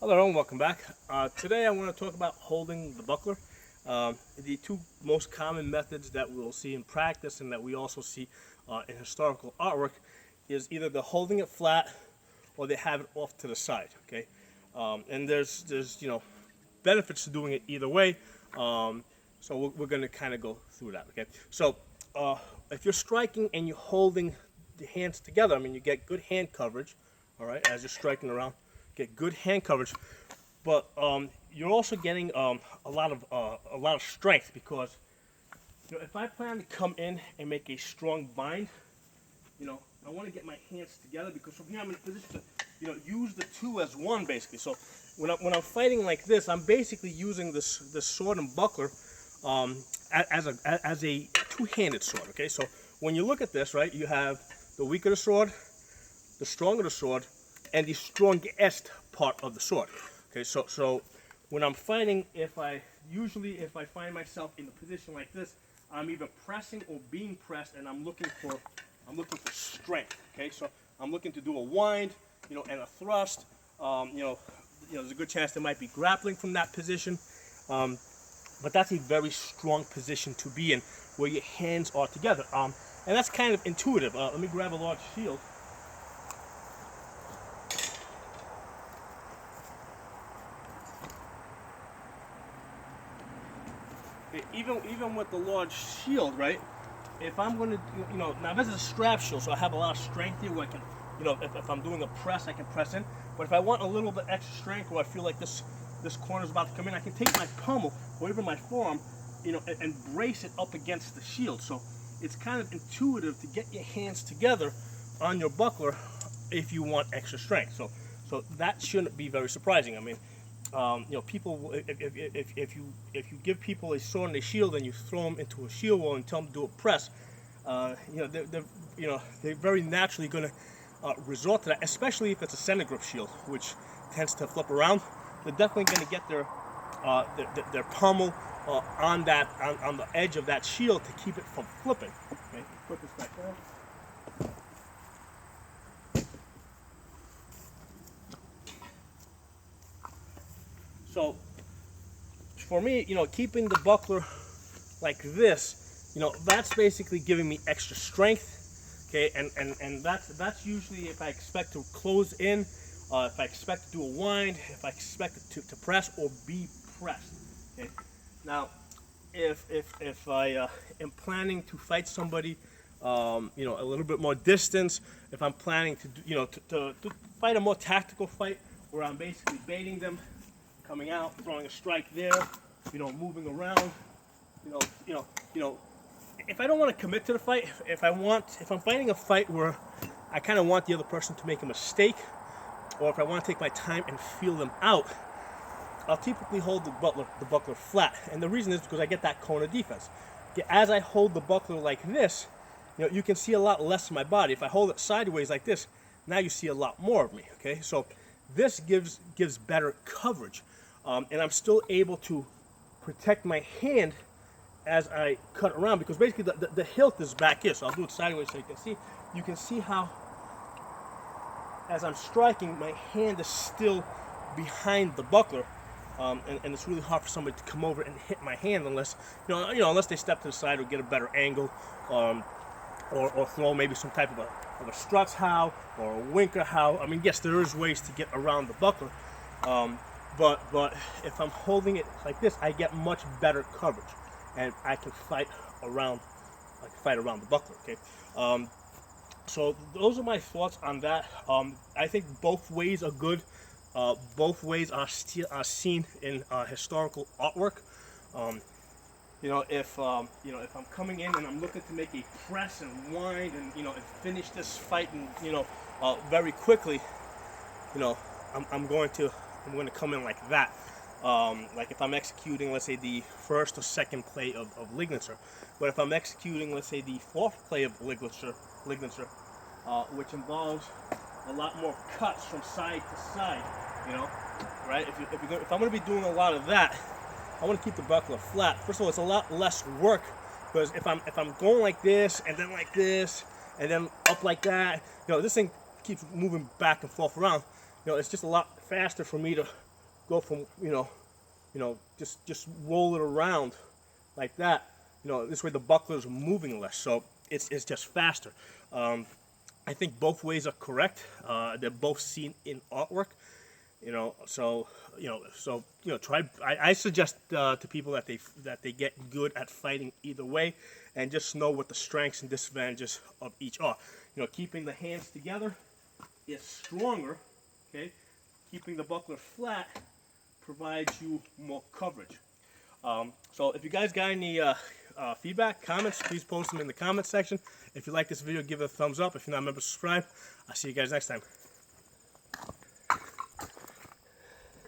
Hello and welcome back. Today I want to talk about holding the buckler. The two most common methods that we'll see in practice and that we also see in historical artwork is either the holding it flat or they have it off to the side. Okay, and there's benefits to doing it either way. So we're going to kind of go through that. Okay, so if you're striking and you're holding the hands together, I mean you get good hand coverage. All right, as you're striking around, get good hand coverage, but you're also getting a lot of strength because if I plan to come in and make a strong bind, I want to get my hands together because from here I'm in a position to use the two as one basically. So when I'm fighting like this, I'm basically using this sword and buckler as a two-handed sword. Okay, so when you look at this, right, you have the weaker the sword, the stronger the sword, and the strongest part of the sword. Okay, so when I'm fighting, if I find myself in a position like this, I'm either pressing or being pressed, and I'm looking for strength. Okay, so I'm looking to do a wind, and a thrust. There's a good chance there might be grappling from that position, but that's a very strong position to be in, where your hands are together. And that's kind of intuitive. Let me grab a large shield. Even with the large shield, right? If I'm going to, now this is a strap shield, so I have a lot of strength here where I can, if I'm doing a press, I can press in. But if I want a little bit extra strength, or I feel like this corner is about to come in, I can take my pommel or even my forearm, and brace it up against the shield. So it's kind of intuitive to get your hands together on your buckler if you want extra strength. So that shouldn't be very surprising. I mean, people, if you give people a sword and a shield and you throw them into a shield wall and tell them to do a press, they're very naturally going to resort to that, especially if it's a center grip shield, which tends to flip around. They're definitely going to get their pommel on the edge of that shield to keep it from flipping. Okay, put this back down. So for me, keeping the buckler like this, that's basically giving me extra strength. Okay, and that's usually if I expect to close in, if I expect to do a wind, if I expect to press or be pressed. Okay, now if I am planning to fight somebody, a little bit more distance, if I'm planning to to fight a more tactical fight where I'm basically baiting them, coming out, throwing a strike there, moving around, if I don't want to commit to the fight, if I'm fighting a fight where I kind of want the other person to make a mistake, or if I want to take my time and feel them out, I'll typically hold the buckler flat. And the reason is because I get that cone of defense. As I hold the buckler like this, you can see a lot less of my body. If I hold it sideways like this, now you see a lot more of me. Okay, so this gives better coverage, and I'm still able to protect my hand as I cut around, because basically the hilt is back here. So I'll do it sideways so you can see. You can see how, as I'm striking, my hand is still behind the buckler, and it's really hard for somebody to come over and hit my hand unless unless they step to the side or get a better angle, or throw maybe some type of a Strutz how or a Winker how. I mean, yes, there is ways to get around the buckler, but if I'm holding it like this, I get much better coverage, and I can fight around the buckler. Okay, so those are my thoughts on that. I think both ways are good. Both ways are seen in historical artwork. If I'm coming in and I'm looking to make a press and wind and and finish this fight and very quickly, I'm going to come in like that. Like if I'm executing, let's say, the first or second play of Lignitzer, but if I'm executing, let's say, the fourth play of Lignitzer, which involves a lot more cuts from side to side, right? If I'm going to be doing a lot of that, I want to keep the buckler flat. First of all, it's a lot less work, because if I'm going like this and then like this and then up like that, this thing keeps moving back and forth around. It's just a lot faster for me to go from just roll it around like that. This way the buckler is moving less, so it's just faster. I think both ways are correct. They're both seen in artwork. Try. I suggest to people that they get good at fighting either way, and just know what the strengths and disadvantages of each are. Keeping the hands together is stronger. Okay, keeping the buckler flat provides you more coverage. So if you guys got any feedback, comments, please post them in the comment section. If you like this video, give it a thumbs up. If you're not a member, subscribe. I'll see you guys next time.